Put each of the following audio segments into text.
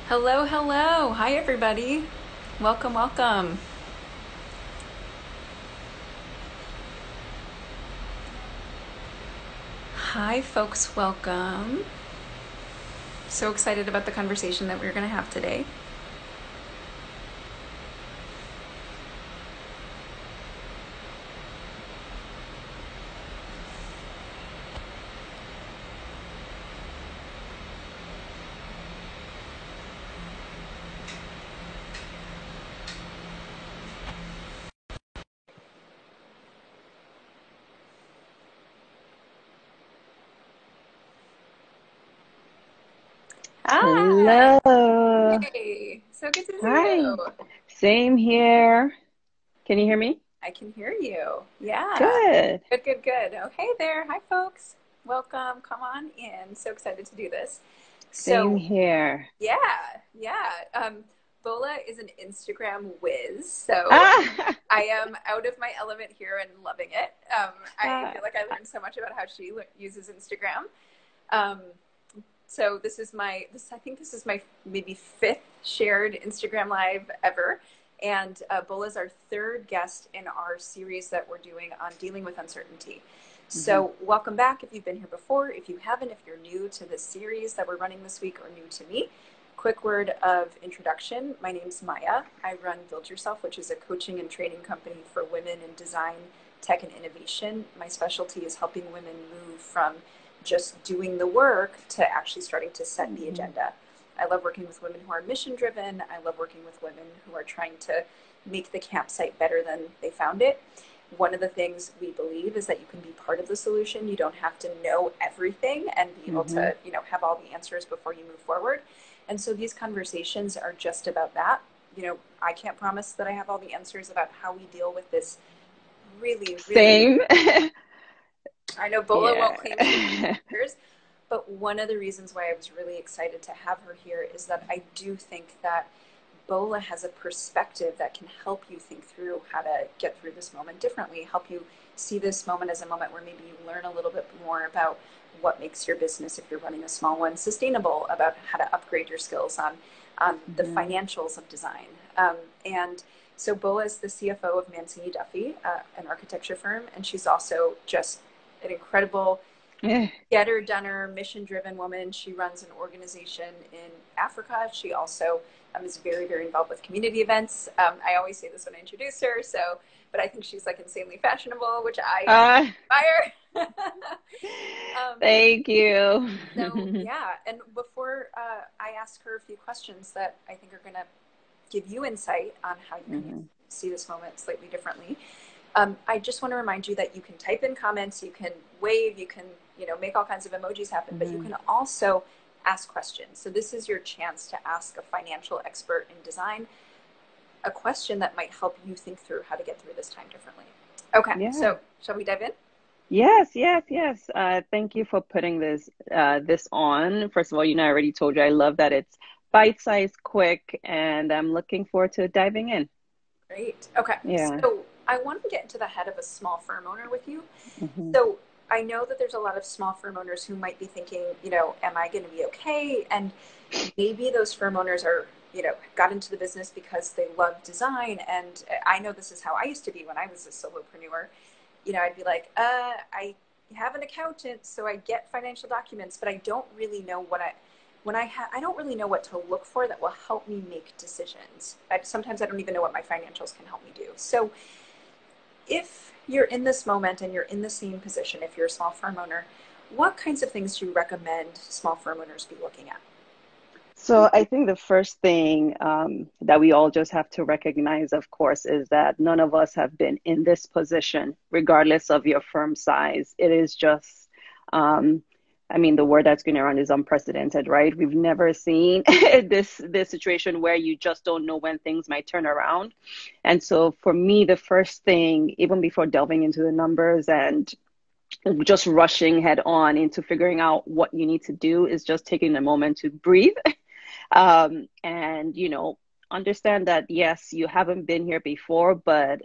Hello, hello. Hi, everybody. Welcome, welcome. Hi, folks. Welcome. So excited about the conversation that we're going to have today. Hi. Hello. Hey. So good to see Hi. you. Same here. Can you hear me? I can hear you. Yeah. Good. Good, good, good. Oh, hey there. Hi, folks. Welcome. Come on in. So excited to do this. Same So, here. yeah, yeah. Bola is an Instagram whiz. So Ah, I am out of my element here and loving it. I ah, feel like I learned so much about how she uses Instagram. Um, so I think this is my maybe fifth shared Instagram live ever. And Bola is our third guest in our series that we're doing on dealing with uncertainty. mhm, So, welcome back if you've been here before. If you haven't, if you're new to this series that we're running this week or new to me, quick word of introduction. My name's Maya. I run Build Yourself, which is a coaching and training company for women in design, tech, and innovation. My specialty is helping women move from just doing the work to actually starting to set the mhm, agenda. I love working with women who are mission driven. I love working with women who are trying to make the campsite better than they found it. One of the things we believe is that you can be part of the solution. You don't have to know everything and be able mhm. to, have all the answers before you move forward. And so these conversations are just about that. I can't promise that I have all the answers about how we deal with this really, really. Same. I know Bola won't claim she has Yeah. answers, but one of the reasons why I was really excited to have her here is that I do think that Bola has a perspective that can help you think through how to get through this moment differently, help you see this moment as a moment where maybe you learn a little bit more about what makes your business, if you're running a small one, sustainable, about how to upgrade your skills on the Mhm. financials of design. And so Bola is the CFO of Mancini Duffy, an architecture firm, and she's also just an incredible Yeah. getter, doner, mission driven woman. She runs an organization in Africa. She also is very, very involved with community events. I always say this when I introduce her, but I think she's like insanely fashionable, which I Ah, admire. um, thank so, you. yeah. And before I ask her a few questions that I think are going to give you insight on how you can Mhm, see this moment slightly differently, I just want to remind you that you can type in comments, you can wave, you can, make all kinds of emojis happen, but you mhm. can also ask questions. So this is your chance to ask a financial expert in design a question that might help you think through how to get through this time differently. Okay, Yeah. so shall we dive in? Yes, yes, yes. Thank you for putting this on. First of all, I already told you I love that it's bite-sized, quick, and I'm looking forward to diving in. Great. Okay, Yeah. so I want to get into the head of a small firm owner with you. Hmm. So I know that there's a lot of small firm owners who might be thinking, am I going to be okay? And maybe those firm owners are, got into the business because they love design. And I know this is how I used to be when I was a solopreneur. I'd be like, I have an accountant, so I get financial documents, but I don't really know I don't really know what to look for that will help me make decisions. Sometimes I don't even know what my financials can help me do. So if you're in this moment and you're in the same position, if you're a small firm owner, what kinds of things do you recommend small firm owners be looking at? So I think the first thing that we all just have to recognize, of course, is that none of us have been in this position, regardless of your firm size. It is just, um, I mean, the word that's going around is unprecedented, right? We've never seen this situation where you just don't know when things might turn around. And so for me, the first thing, even before delving into the numbers and just rushing head on into figuring out what you need to do, is just taking a moment to breathe and understand that yes, you haven't been here before, but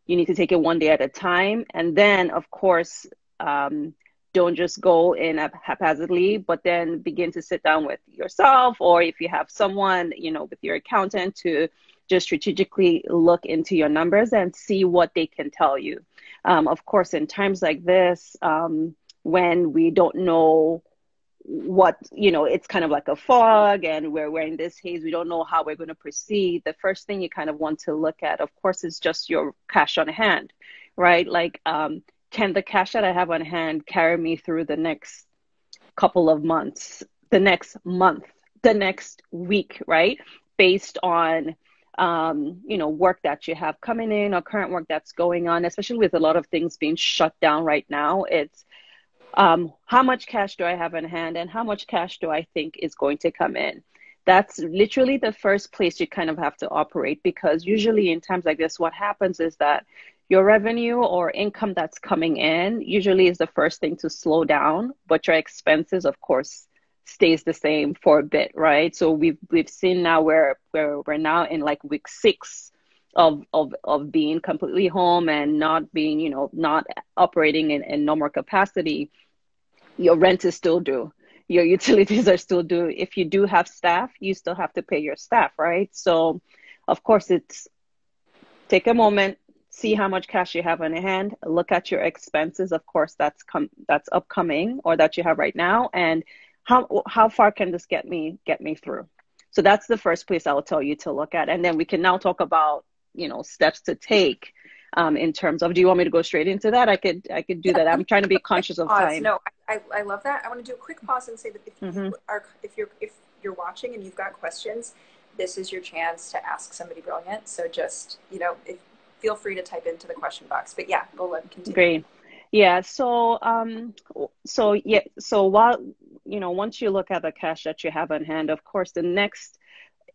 you need to take it one day at a time. And then of course, um, Don't just go in haphazardly, but then begin to sit down with yourself, or if you have someone, with your accountant, to just strategically look into your numbers and see what they can tell you. Of course, in times like this, when we don't know what, it's kind of like a fog and we're in this haze, we don't know how we're going to proceed. The first thing you kind of want to look at, of course, is just your cash on hand, right? Like, can the cash that I have on hand carry me through the next couple of months, the next month, the next week, right? Based on, work that you have coming in or current work that's going on, especially with a lot of things being shut down right now. It's how much cash do I have in hand and how much cash do I think is going to come in? That's literally the first place you kind of have to operate, because usually in times like this, what happens is that your revenue or income that's coming in usually is the first thing to slow down, but your expenses, of course, stays the same for a bit, right? So we've seen now where we're now in like week 6 of being completely home and not being, not operating in normal capacity. Your rent is still due. Your utilities are still due. If you do have staff, you still have to pay your staff, right? So, of course, it's take a moment, see how much cash you have on hand, look at your expenses, of course, that's upcoming or that you have right now, and how far can this get me through? So that's the first place I will tell you to look at, and then we can now talk about steps to take. In terms of, do you want me to go straight into that? I could do that. I'm trying to be conscious of time. No, I love that. I want to do a quick pause and say that if you're watching and you've got questions, this is your chance to ask somebody brilliant. So just feel free to type into the question box. But yeah, go ahead and continue. Great. Yeah. So while once you look at the cash that you have on hand, of course, the next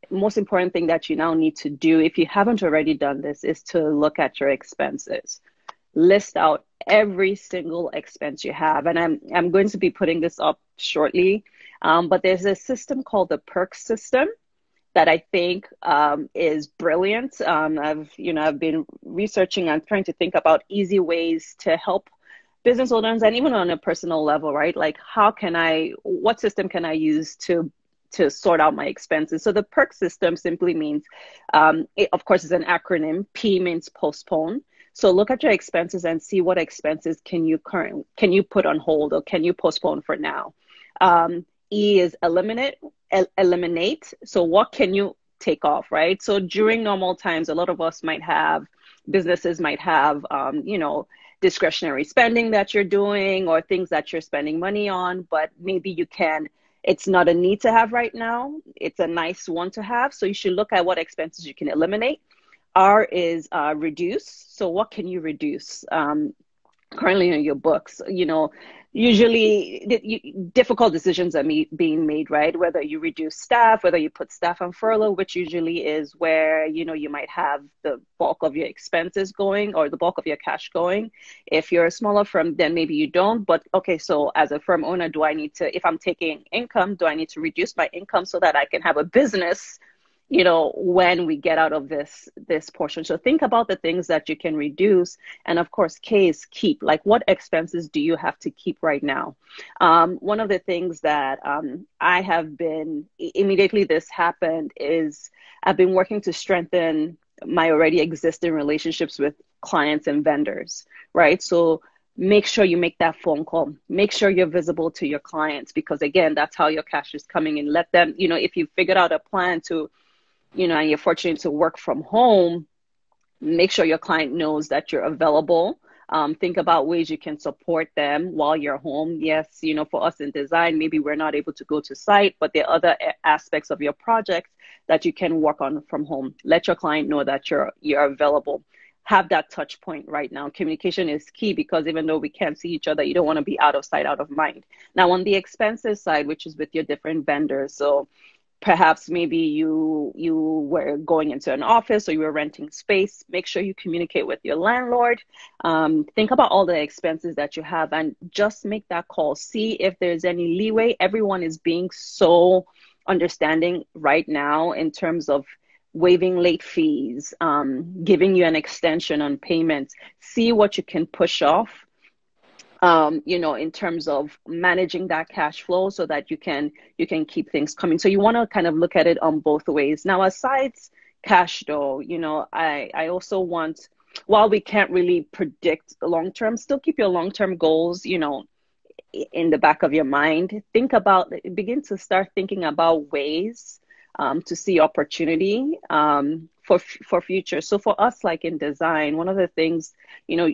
most important thing that you now need to do, if you haven't already done this, is to look at your expenses. List out every single expense you have. And I'm going to be putting this up shortly. But there's a system called the perks system that I think is brilliant. I've been researching and trying to think about easy ways to help business owners, and even on a personal level, right? Like, what system can I use to sort out my expenses? So the perk system simply means, it, of course, is an acronym. P means postpone. So look at your expenses and see what expenses can you put on hold or can you postpone for now. E is eliminate. So what can you take off, right? So during normal times, a lot of us businesses might have, discretionary spending that you're doing or things that you're spending money on, but maybe it's not a need to have right now. It's a nice one to have. So you should look at what expenses you can eliminate. R is reduce. So what can you reduce currently in your books? Usually difficult decisions are being made, right? Whether you reduce staff, whether you put staff on furlough, which usually is where, you might have the bulk of your expenses going or the bulk of your cash going. If you're a smaller firm, then maybe you don't. But okay, so as a firm owner, if I'm taking income, do I need to reduce my income so that I can have a business when we get out of this portion? So think about the things that you can reduce. And of course, K is keep. Like, what expenses do you have to keep right now? One of the things that I have been, immediately this happened, is I've been working to strengthen my already existing relationships with clients and vendors, right? So make sure you make that phone call. Make sure you're visible to your clients, because again, that's how your cash is coming in. Let them, if you figured out a plan to, and you're fortunate to work from home, make sure your client knows that you're available. Think about ways you can support them while you're home. Yes, for us in design, maybe we're not able to go to site, but there are other aspects of your project that you can work on from home. Let your client know that you're available. Have that touch point right now. Communication is key, because even though we can't see each other, you don't want to be out of sight, out of mind. Now, on the expenses side, which is with your different vendors, so perhaps maybe you were going into an office or you were renting space, make sure you communicate with your landlord. Think about all the expenses that you have and just make that call. See if there's any leeway. Everyone is being so understanding right now in terms of waiving late fees, giving you an extension on payments. See what you can push off in terms of managing that cash flow so that you can keep things coming. So you want to kind of look at it on both ways. Now, aside cash though, I also want, while we can't really predict the long term, still keep your long term goals, in the back of your mind. Begin to start thinking about ways to see opportunity for future. So for us, like in design, one of the things,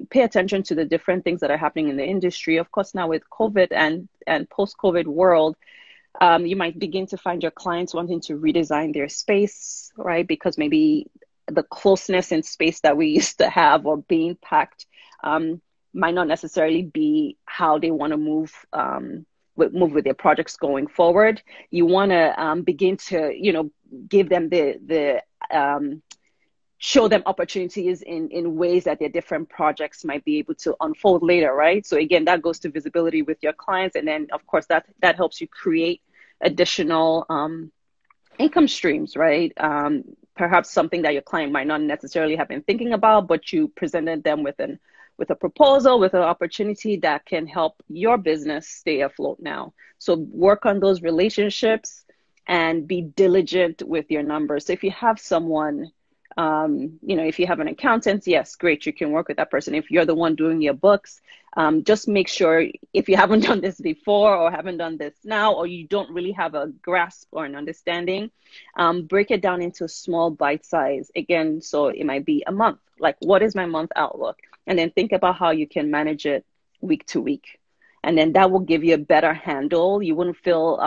pay attention to the different things that are happening in the industry. Of course, now with COVID and post-COVID world, you might begin to find your clients wanting to redesign their space, right? Because maybe the closeness in space that we used to have, or being packed, might not necessarily be how they want to move with their projects going forward. You want to begin to, give them show them opportunities in ways that their different projects might be able to unfold later, right? So again, that goes to visibility with your clients. And then of course that helps you create additional income streams, right? Perhaps something that your client might not necessarily have been thinking about, but you presented them with a proposal, with an opportunity that can help your business stay afloat now. So work on those relationships and be diligent with your numbers. So if you have someone, if you have an accountant, yes, great, you can work with that person. If you're the one doing your books, just make sure, if you haven't done this before or haven't done this now, or you don't really have a grasp or an understanding, break it down into small bite size. Again, so it might be a month. Like, what is my month outlook? And then think about how you can manage it week to week. And then that will give you a better handle. You wouldn't feel,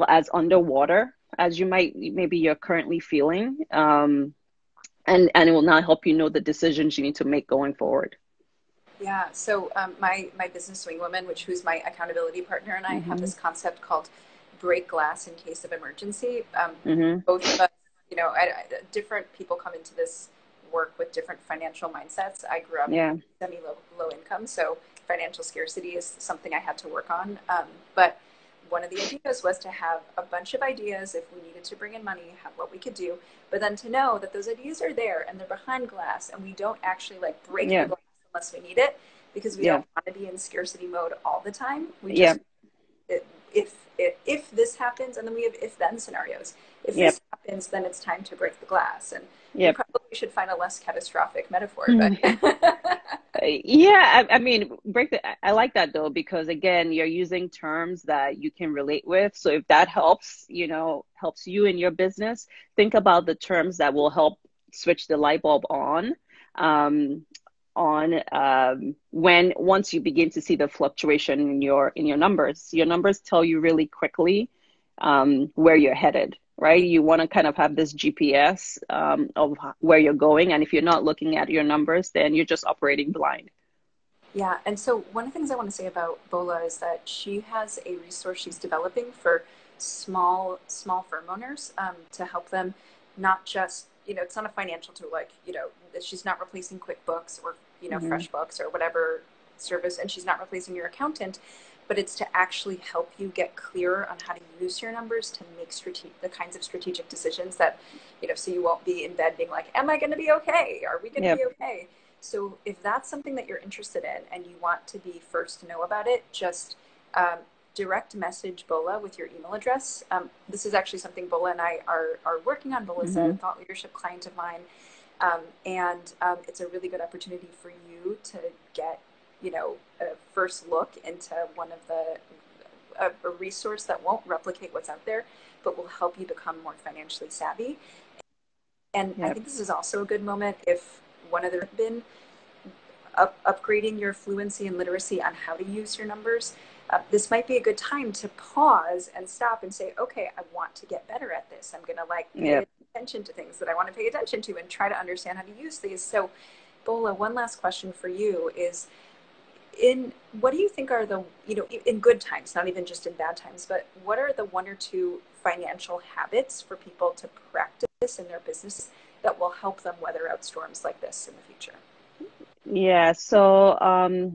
as underwater as maybe you're currently feeling. And it will now help you know the decisions you need to make going forward. Yeah. So my business swing woman, who's my accountability partner, and I have this concept called break glass in case of emergency. Both of us, different people come into this work with different financial mindsets. I grew up semi-low income, so financial scarcity is something I had to work on. But one of the ideas was to have a bunch of ideas if we needed to bring in money, what we could do, but then to know that those ideas are there and they're behind glass, and we don't actually break the glass unless we need it, because we don't want to be in scarcity mode all the time. We just, if this happens, and then we have if-then scenarios. If this happens, then it's time to break the glass. And we probably should find a less catastrophic metaphor. But I mean, I like that though, because again, you're using terms that you can relate with. So if that helps you in your business, think about the terms that will help switch the light bulb on once you begin to see the fluctuation in your numbers. Your numbers tell you really quickly where you're headed, right? You want to kind of have this GPS of where you're going. And if you're not looking at your numbers, then you're just operating blind. Yeah. And so one of the things I want to say about Bola is that she has a resource she's developing for small firm owners to help them, not just, it's not a financial tool, she's not replacing QuickBooks or, FreshBooks or whatever service, and she's not replacing your accountant, but it's to actually help you get clearer on how to use your numbers to make the kinds of strategic decisions that, so you won't be in bed being like, am I going to be okay? Are we going to be okay? So if that's something that you're interested in and you want to be first to know about it, just direct message Bola with your email address. This is actually something Bola and I are working on. Bola's a thought leadership client of mine. And it's a really good opportunity for you to get, a first look into one of a resource that won't replicate what's out there, but will help you become more financially savvy. And I think this is also a good moment if one of them have been upgrading your fluency and literacy on how to use your numbers. This might be a good time to pause and stop and say, okay, I want to get better at this. I'm going to pay attention to things that I want to pay attention to and try to understand how to use these. So Bola, one last question for you is, what do you think are the, in good times, not even just in bad times, but what are the one or two financial habits for people to practice in their business that will help them weather out storms like this in the future? Yeah. So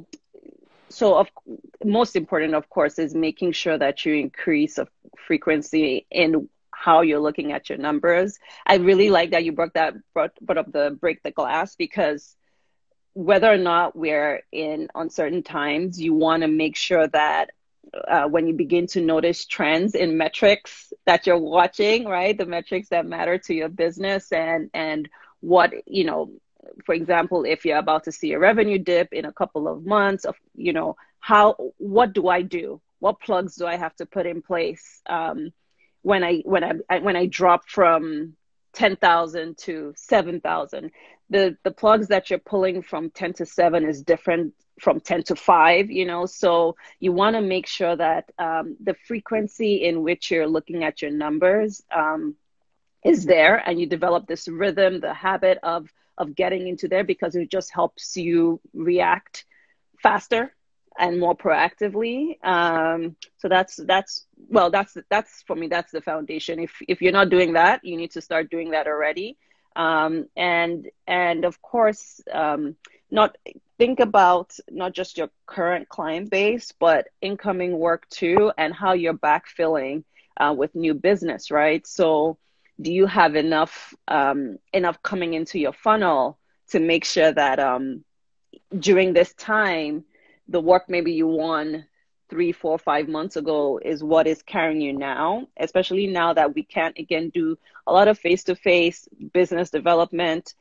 most important, of course, is making sure that you increase a frequency in how you're looking at your numbers. I really like that you brought up the break the glass, because whether or not we're in uncertain times, you want to make sure that when you begin to notice trends in metrics that you're watching, right? The metrics that matter to your business and what, for example, if you're about to see a revenue dip in a couple of months of, what do I do? What plugs do I have to put in place when I drop from 10,000 to 7,000? The plugs that you're pulling from 10 to 7 is different from 10 to 5, so you want to make sure that the frequency in which you're looking at your numbers is there, and you develop this rhythm, the habit of getting into there, because it just helps you react faster and more proactively. So that's for me, that's the foundation. If you're not doing that, you need to start doing that already. And of course, not think about not just your current client base, but incoming work too, and how you're backfilling with new business, right? So do you have enough coming into your funnel to make sure that during this time, the work maybe you won 3, 4, 5 months ago is what is carrying you now, especially now that we can't again do a lot of face-to-face business development.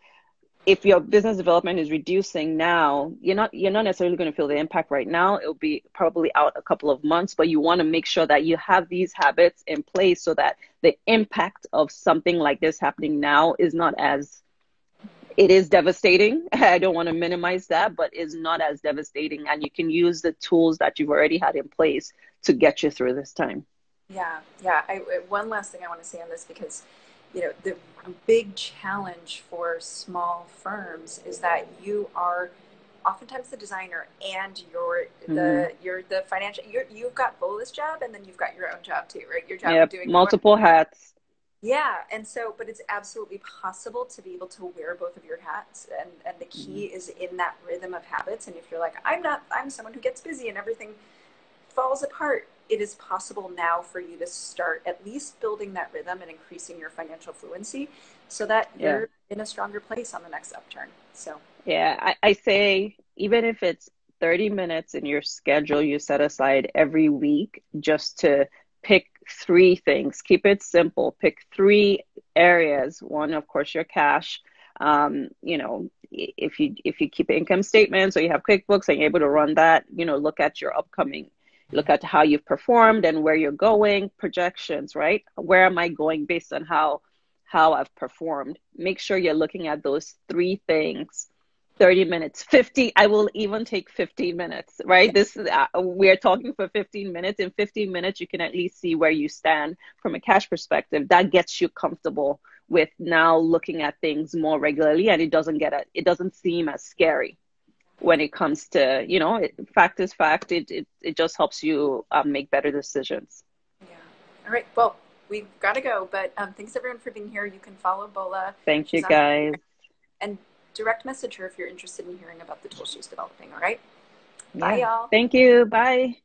If your business development is reducing now, you're not necessarily going to feel the impact right now. It'll be probably out a couple of months, but you want to make sure that you have these habits in place so that the impact of something like this happening now is not as, it is devastating. I don't want to minimize that, but is not as devastating. And you can use the tools that you've already had in place to get you through this time. Yeah, yeah. One last thing I want to say on this, because the big challenge for small firms is that you are oftentimes the designer and you're the financial. You've got Bola's job, and then you've got your own job too, right? Your job of doing multiple hats. Yeah, and so, but it's absolutely possible to be able to wear both of your hats, and the key is in that rhythm of habits. And if you're like, I'm someone who gets busy and everything falls apart, it is possible now for you to start at least building that rhythm and increasing your financial fluency so that you're in a stronger place on the next upturn. So yeah, I say even if it's 30 minutes in your schedule you set aside every week just to pick 3 things. Keep it simple. Pick 3 areas. One, of course, your cash. If you keep income statements or you have QuickBooks and you're able to run that, look at your upcoming, look at how you've performed and where you're going, projections, right? Where am I going based on how I've performed? Make sure you're looking at those 3 things. 30 minutes, 50, I will even take 15 minutes, right? This is, we're talking for 15 minutes. In 15 minutes, you can at least see where you stand from a cash perspective. That gets you comfortable with now looking at things more regularly, and it doesn't seem as scary when it comes to, fact is fact. It just helps you make better decisions. Yeah. All right. Well, we've got to go, but thanks everyone for being here. You can follow Bola. Thank you, guys. And direct message her if you're interested in hearing about the tool she's developing. All right. Bye, Yeah. y'all. Thank you. Bye.